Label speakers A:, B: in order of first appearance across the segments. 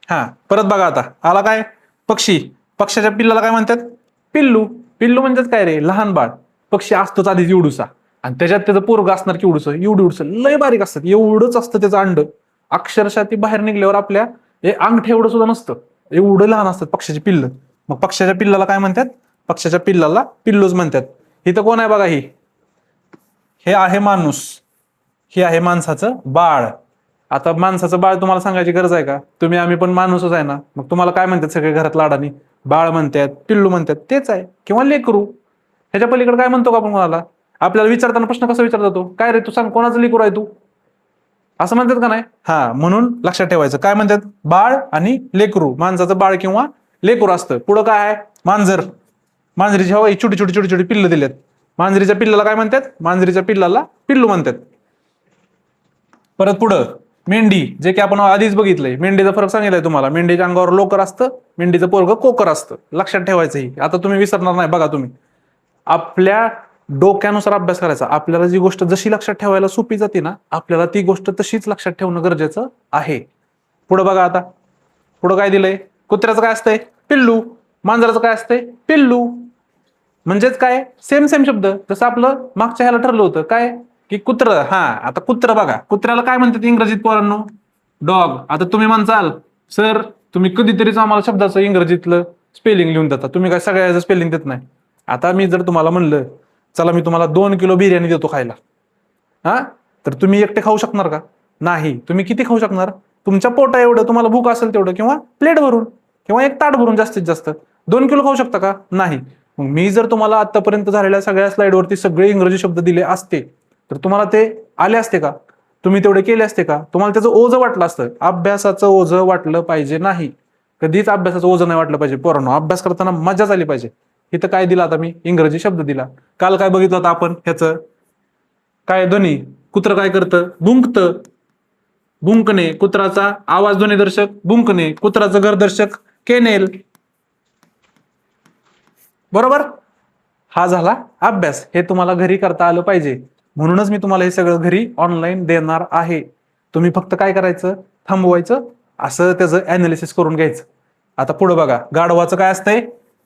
A: हा परत बघा आता आला काय पक्षी. पक्षाच्या पिल्लाला काय म्हणतात? पिल्लू. पिल्लू म्हणतात काय रे? लहान बाळ. पक्षी असतोच आधीच एवढूसा आणि त्याच्यात त्याचं पोरग असणार केवढूस एवढं लय बारीक असतात एवढंच असतं त्याचं अंड. अक्षरशः ती बाहेर निघल्यावर आपल्या हे अंगठे एवढं सुद्धा नसतं एवढं लहान असतात पक्षाची पिल्ल. मग पक्षाच्या पिल्लाला काय म्हणतात? पक्षाच्या पिल्लाला पिल्लूच म्हणतात. इथं कोण आहे बघा? हे आहे माणूस. हे आहे माणसाचं बाळ. आता माणसाचं बाळ तुम्हाला सांगायची गरज आहे का? तुम्ही आम्ही पण माणूसच आहे ना. मग तुम्हाला काय म्हणतात सगळे घरात लाडानी? बाळ म्हणतात, पिल्लू म्हणतात, तेच आहे किंवा लेकरू. ह्याच्या पलीकडे काय म्हणतो का आपण कोणाला? आपल्याला विचारताना प्रश्न कसा विचारता तो? काय रे तू सांग कोणाचं लेकरू आहे तू? असं म्हणतात का नाही? हा म्हणून लक्षात ठेवायचं काय म्हणतात? बाळ आणि लेकरू. माणसाचं बाळ किंवा लेकरू असतं. पुढं काय आहे? मांजर. मांजरीची हवा छोटी छोटी छोटी छोटी पिल्ल दिलेत. मांजरीच्या पिल्लाला काय म्हणतात? मांजरीच्या पिल्लाला पिल्लू म्हणतात. परत पुढं मेंढी, जे की आपण आधीच बघितलंय. मेंढीचा फरक सांगितलाय तुम्हाला. मेंढीच्या अंगावर लोकर असतं, मेंढीचं पोरग कोकर असतं. लक्षात ठेवायचं ही. आता तुम्ही विसरणार नाही बघा. तुम्ही आपल्या डोक्यानुसार अभ्यास करायचा. आपल्याला जी गोष्ट जशी लक्षात ठेवायला सोपी जाते ना, आपल्याला ती गोष्ट तशीच लक्षात ठेवणं गरजेचं आहे. पुढं बघा आता. पुढं काय दिलंय? कुत्र्याचं काय असतंय? पिल्लू. मांजराचं काय असतंय? पिल्लू. म्हणजेच काय? सेम सेम शब्द. जसं आपलं मागच्या ह्याला ठरलं होतं काय की कुत्र. हा आता कुत्र बघा. कुत्र्याला काय म्हणतात इंग्रजीत पोरांनो? डॉग. आता तुम्ही म्हणसाल सर तुम्ही कधीतरीच आम्हाला शब्दाचं इंग्रजीतलं स्पेलिंग लिहून देता, तुम्ही काय सगळ्याचं स्पेलिंग देत नाही. आता मी जर तुम्हाला म्हणलं चला मी तुम्हाला 2 किलो बिर्याणी देतो खायला, हा तर तुम्ही एकटे खाऊ शकणार का? नाही. तुम्ही किती खाऊ शकणार? तुमच्या पोटा एवढं तुम्हाला भूक असेल तेवढं, किंवा प्लेट भरून किंवा एक ताट भरून. जास्तीत जास्त 2 किलो खाऊ शकता का? नाही. मग मी जर तुम्हाला आतापर्यंत झालेल्या सगळ्या स्लाइडवरती सगळे इंग्रजी शब्द दिले असते तर तुम्हाला ते आले असते का? तुम्ही तेवढे केले असते का? तुम्हाला त्याचं ओझं वाटलं असतं? अभ्यासाचं ओझं वाटलं पाहिजे नाही. कधीच अभ्यासाचं ओझं नाही वाटलं पाहिजे पोरांनो. अभ्यास करताना मजा झाली पाहिजे. इथं काय दिला आता मी? इंग्रजी शब्द दिला. काल काय बघितलं होतं आपण? ह्याचं काय ध्वनी? कुत्र काय करतं? भुंकतं. भुंकणे. कुत्राचा आवाज ध्वनीदर्शक भुंकणे. कुत्राचं घरदर्शक केनेल. बरोबर? हा झाला अभ्यास. हे तुम्हाला घरी करता आलं पाहिजे. म्हणूनच मी तुम्हाला हे सगळं घरी ऑनलाईन देणार आहे. तुम्ही फक्त काय करायचं? थांबवायचं, असं त्याचं अनालिसिस करून घ्यायचं. आता पुढे बघा. गाढवाचं काय असतंय?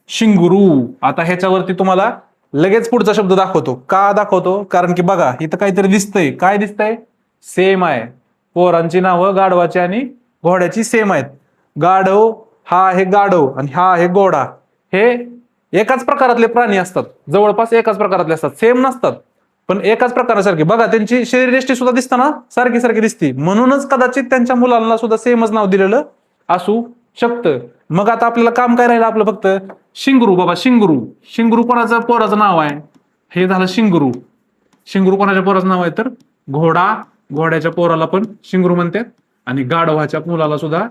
A: शिंगुरू. आता ह्याच्यावरती तुम्हाला लगेच पुढचा शब्द दाखवतो. का दाखवतो? कारण की बघा इथं काहीतरी दिसतंय. काय दिसतंय? सेम आहे. पोरांची नावं गाढवाची आणि घोड्याची सेम आहेत. गाढव हा आहे गाढव आणि हा आहे घोडा. हे एकाच प्रकारातले प्राणी असतात. जवळपास एकाच प्रकारातले असतात. सेम नसतात पण एकाच प्रकारासारखे. बघा त्यांची शरीरयष्टी सुद्धा दिसताना सारखी सारखी दिसते. म्हणूनच कदाचित त्यांच्या मुलांना सुद्धा सेमच नाव दिलेलं असू शकतं. मग आता आपल्याला काम काय राहिलं आपलं? फक्त शिंगरू. बाबा शिंगरू. शिंगरू कोणाचं पोराचं नाव आहे? हे झालं शिंगरू. शिंगरू कोणाच्या पोराचं नाव आहे? तर घोडा. घोड्याच्या पोराला पण शिंगरू म्हणतात आणि गाढवाच्या मुलाला सुद्धा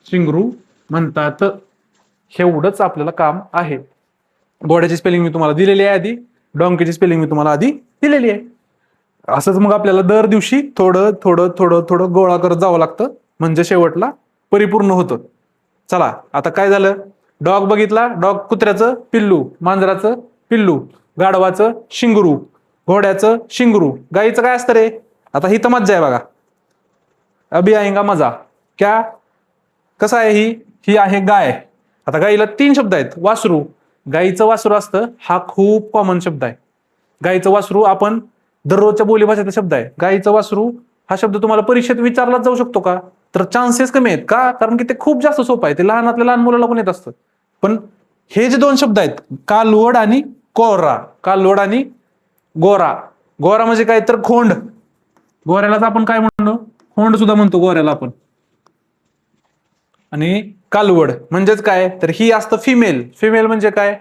A: शिंगरू म्हणतात. एवढंच आपल्याला काम आहे. घोड्याची स्पेलिंग मी तुम्हाला दिलेली आहे आधी. डॉंकीची स्पेलिंग मी तुम्हाला आधी दिलेली आहे. असंच मग आपल्याला दर दिवशी थोडं थोडं थोडं थोडं गोळा करत जावं लागतं, म्हणजे शेवटला परिपूर्ण होतं. चला आता काय झालं? डॉग बघितला. डॉग कुत्र्याचं पिल्लू, मांजराचं पिल्लू, गाढवाचं शिंगरू, घोड्याचं शिंगरू. गाईचं काय असतं रे? आता ही तर मज्जा आहे बघा. अभी आएगा मजा. क्या? कसं आहे ही? ही आहे गाय. आता गाईला 3 शब्द आहेत. वासरू. गाईचं वासरू असतं. हा खूप कॉमन शब्द आहे. गाईचं वासरू आपण दररोजच्या बोलीभाषेचा शब्द आहे. गाईचं वासरू हा शब्द तुम्हाला परीक्षेत विचारलाच जाऊ शकतो का? तर चान्सेस कमी आहेत. का? कारण की ते खूप जास्त सोपं आहे. ते लहानातल्या लहान मुलाला पण येत असतं. पण हे जे 2 शब्द आहेत, कालवड आणि कोरा. कालवड आणि गोरा. गोरा म्हणजे काय? तर खोंड. गोऱ्यालाच आपण काय म्हणतो? खोंड सुद्धा म्हणतो गोऱ्याला आपण. आणि कालवड म्हणजेच काय? तर ही असतं फिमेल. फिमेल म्हणजे काय?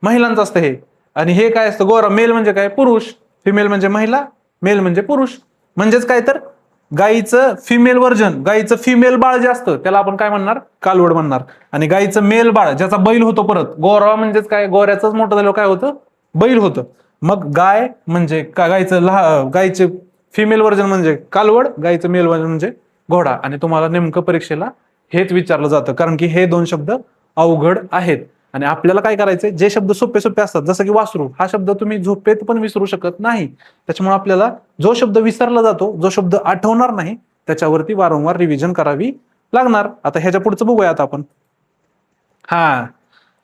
A: महिलांचं असतं हे. आणि हे काय असतं? गोरा. मेल म्हणजे काय? पुरुष. फिमेल म्हणजे महिला, मेल म्हणजे पुरुष. म्हणजेच काय? तर गाईचं फिमेल व्हर्जन, गाईचं फिमेल बाळ जे असतं त्याला आपण काय म्हणणार? कालवड म्हणणार. आणि गाईचं मेल बाळ ज्याचा बैल होतो परत. गोरा म्हणजेच काय? गोऱ्याचंच मोठं झालं काय होतं? बैल होतं. मग गाय म्हणजे गाईचे फिमेल व्हर्जन म्हणजे कालवड, गाईचं मेल व्हर्जन म्हणजे घोडा. आणि तुम्हाला नेमकं परीक्षेला हेच विचारलं जातं, कारण की हे 2 शब्द अवघड आहेत. आणि आपल्याला काय करायचंय? जे शब्द सोपे सोपे असतात, जसं की वासरू हा शब्द तुम्ही झोपेत पण विसरू शकत नाही. त्याच्यामुळे आपल्याला जो शब्द विसरला जातो, जो शब्द आठवणार नाही, त्याच्यावरती वारंवार रिव्हिजन करावी लागणार. आता ह्याच्या पुढचं बघूया आता आपण. हा,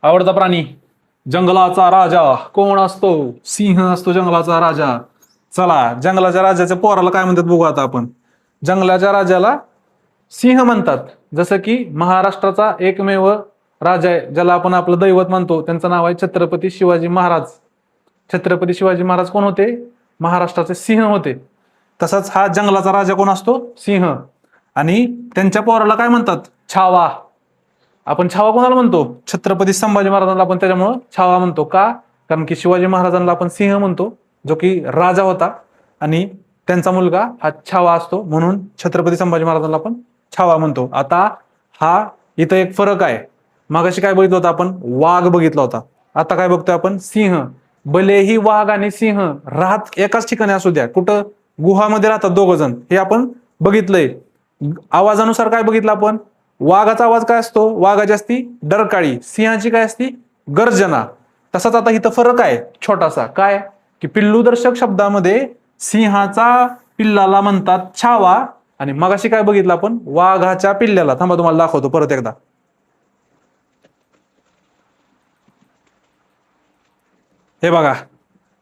A: आवडता प्राणी जंगलाचा राजा कोण असतो? सिंह असतो जंगलाचा राजा. चला, जंगलाच्या राजाच्या पोराला काय म्हणतात बघू आता आपण. जंगलाच्या राजाला सिंह म्हणतात. जसं की महाराष्ट्राचा एकमेव राजा आहे ज्याला आपण आपलं दैवत मानतो, त्यांचं नाव आहे छत्रपती शिवाजी महाराज. छत्रपती शिवाजी महाराज कोण होते? महाराष्ट्राचे सिंह होते. तसाच हा जंगलाचा राजा कोण असतो? सिंह. आणि त्यांच्या पोराला काय म्हणतात? छावा. आपण छावा कोणाला म्हणतो? छत्रपती संभाजी महाराजांना आपण त्याच्यामुळं छावा म्हणतो. का? कारण की शिवाजी महाराजांना आपण सिंह म्हणतो, जो की राजा होता, आणि त्यांचा मुलगा हा छावा असतो, म्हणून छत्रपती संभाजी महाराजांना आपण छावा म्हणतो. आता हा इथं एक फरक आहे. मागाशी काय बघितलं होतं आपण? वाघ बघितला होता. आता काय बघतोय आपण? सिंह. भलेही वाघ आणि सिंह राहत एकाच ठिकाणी असू द्या, कुठं गुहामध्ये राहतात दोघ जण, हे आपण बघितलंय. आवाजानुसार काय बघितलं आपण? वाघाचा आवाज काय असतो? वाघाची असती डरकाळी, सिंहाची काय असती? गर्जना. तसाच आता इथं फरक आहे छोटासा. काय? की पिल्लू दर्शक शब्दामध्ये सिंहाचा पिल्लाला म्हणतात छावा, आणि मगाशी काय बघितलं आपण? वाघाच्या पिल्ल्याला. थांबा, तुम्हाला दाखवतो परत एकदा. हे बघा,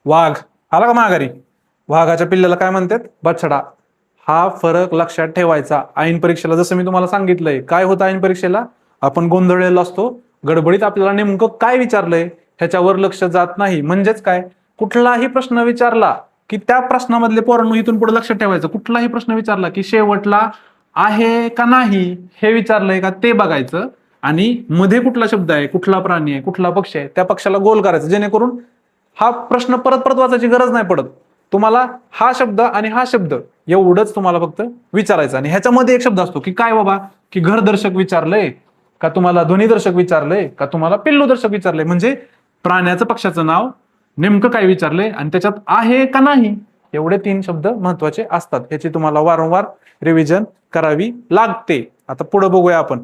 A: वाघ आला का माघारी? वाघाच्या पिल्ल्याला काय म्हणतात? बछडा. हा फरक लक्षात ठेवायचा. ऐन परीक्षेला जसं मी तुम्हाला सांगितलंय, काय होतं ऐन परीक्षेला? आपण गोंधळलेलो असतो, गडबडीत आपल्याला नेमकं काय विचारलंय ह्याच्यावर लक्ष जात नाही. म्हणजेच काय? कुठलाही प्रश्न विचारला की त्या प्रश्नामधले पोरांनो इथून पुढे लक्षात ठेवायचं. कुठलाही प्रश्न विचारला की शेवटला आहे का नाही हे विचारलंय का ते बघायचं, आणि मध्ये कुठला शब्द आहे, कुठला प्राणी आहे, कुठला पक्षी आहे, त्या पक्षाला गोल करायचं, जेणेकरून हा प्रश्न परत परत वाचायची गरज नाही पडत. तुम्हाला हा शब्द आणि हा शब्द एवढंच तुम्हाला फक्त विचारायचं. आणि ह्याच्यामध्ये एक शब्द असतो की काय बाबा, की घरदर्शक विचारलंय का, तुम्हाला ध्वनीदर्शक विचारलंय का, तुम्हाला पिल्लू दर्शक विचारलंय. म्हणजे प्राण्याचं पक्षाचं नाव नेमकं काय विचारलंय आणि त्याच्यात आहे का नाही, एवढे 3 शब्द महत्वाचे असतात. ह्याची तुम्हाला वारंवार रिव्हिजन करावी लागते. आता पुढे बघूया आपण.